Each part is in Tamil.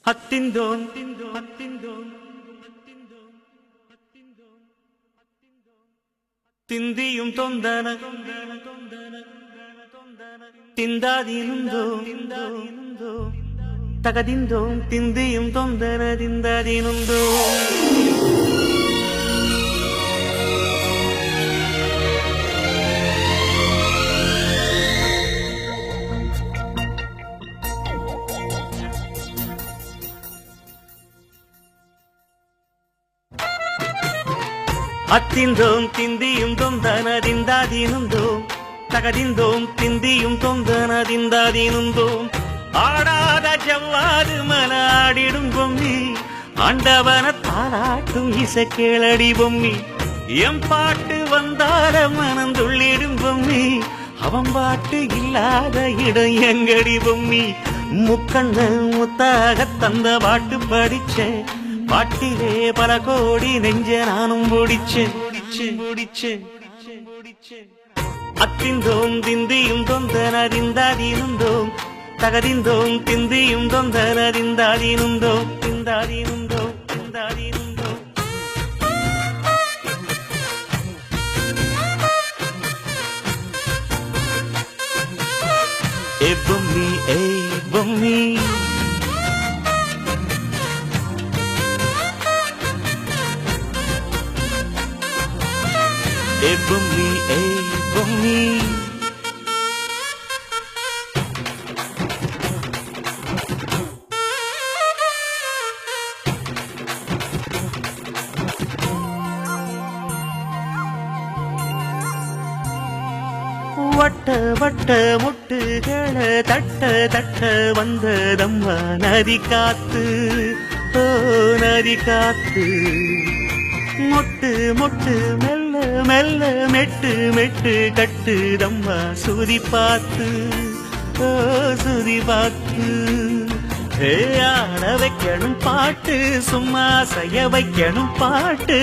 அத்திந்தோம் திந்தியும் தொந்தன திந்தாதீனுந்தோ தகதிந்தோம் திந்தியும் தொந்தன திந்தாதீனுந்தோ அத்திந்தோம் திந்தியும் தொந்தனதிந்தாதீனுந்தோம் தகதிந்தோம் திந்தியும் தொந்தனதிந்தாதீனுந்தோம் ஆடாத ஜவ்வாது மலாடிடும் பொம்மி ஆண்டவன தாளாட்டும் இசை கேளடி பொம்மி எம் பாட்டு வந்தார மனந்துள்ளிடும் பொம்மி அவன் பாட்டு இல்லாத இடம் எங்கடி பொம்மி முக்கண்ணன் முத்தாக தந்த பாட்டு படிச்சேன் பாட்டிலே பல கோடி நெஞ்ச நானும் முடிச்சேன் அத்திந்தோம் திந்தியும் தொந்தனதிந்தாதீனுந்தோம் தகதிந்தோம் திந்தியும் தொந்தனதிந்தாதீனுந்தோம் திந்தாதீனுந்தோம் திந்தாதீனுந்தோம் ஏ பொம்மி ஏ பொம்மி ஏ பொம்மி ஏ பொம்மி வட்ட வட்ட முட்டுகள தட்ட தட்ட வந்ததம்மா நதி காத்து ஓ நதி காத்து மொட்டு மொட்டு மெல்ல மெல்ல மெட்டு மெட்டு கட்டுதம்மா சுதி பார்த்து ஓ சுதி பார்த்து ஆட வைக்கணும் பாட்டு சும்மா செய்ய வைக்கணும் பாட்டு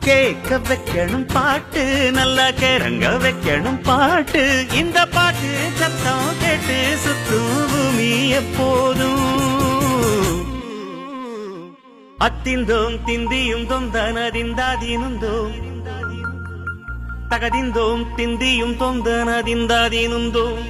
கேட்க வைக்கணும் பாட்டு நல்லா கிறங்க வைக்கணும் பாட்டு இந்த பாட்டு சத்தம் கேட்டு சுத்தும் பூமி எப்போதும் அத்திந்தோம் திந்தியும் தொந்தனதிந்தாதீனுந்தோம் தகதிந்தோம் திந்தியும் தொந்தனதிந்தாதீனுந்தோம்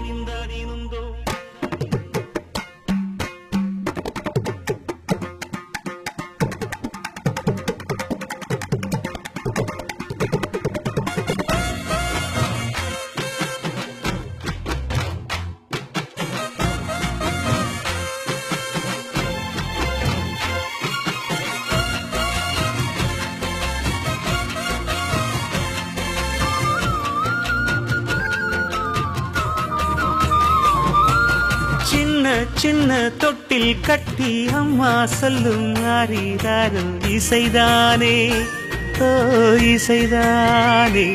சின்ன சின்ன தொட்டில் கட்டி அம்மா சொல்லும் ஆரிதாரும் இசைதானே ஓ இசைதானே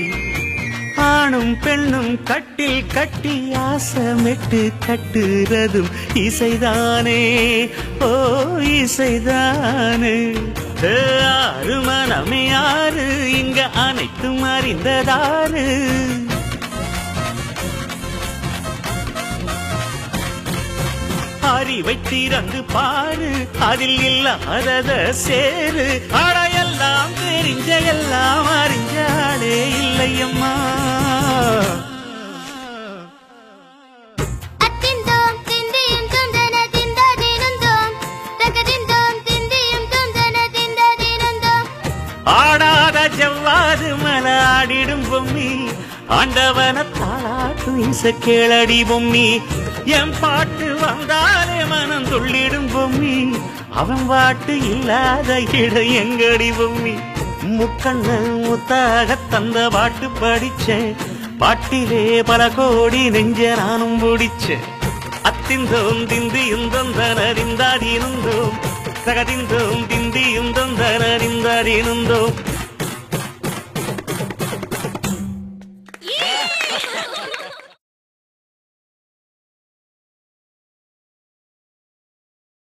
ஆணும் பெண்ணும் கட்டில் கட்டி ஆசமிட்டு கட்டுறதும் இசைதானே ஓ இசைதானே ஆறு மனமே ஆறு இங்க அனைத்தும் அறிந்ததாறு அறிவை திறந்து பாரு அதில் இல்லாதத சேரு அடையெல்லாம் தெரிஞ்ச எல்லாம் அறிஞ்சாலே இல்லையம்மா அத்திந்தோம் திந்தியும் தொந்தனதிந்தாதீனுந்தோம் தகதிந்தோம் திந்தியும் தொந்தனதிந்தாதீனுந்தோம் ஆடாத ஜவ்வாது மலாடிடும் பொம்மி ஆண்டவன தாளாட்டும் இசை கேளடி பொம்மி என் பாட்டு வந்தாலே மனம் துள்ளிடும் பொம்மி அவன் பாட்டு இல்லாத இடம் எங்கடி பொம்மி முக்கண்ணன் முத்தாக தந்த பாட்டு படிச்சேன் பாட்டிலே பல கோடி நெஞ்ச நானும் முடிச்சேன் அத்திந்தோம் திந்தியும் தொந்தனதிந்தாதீனுந்தோம் தகதிந்தோம் திந்தியும் தொந்தனதிந்தாதீனுந்தோம்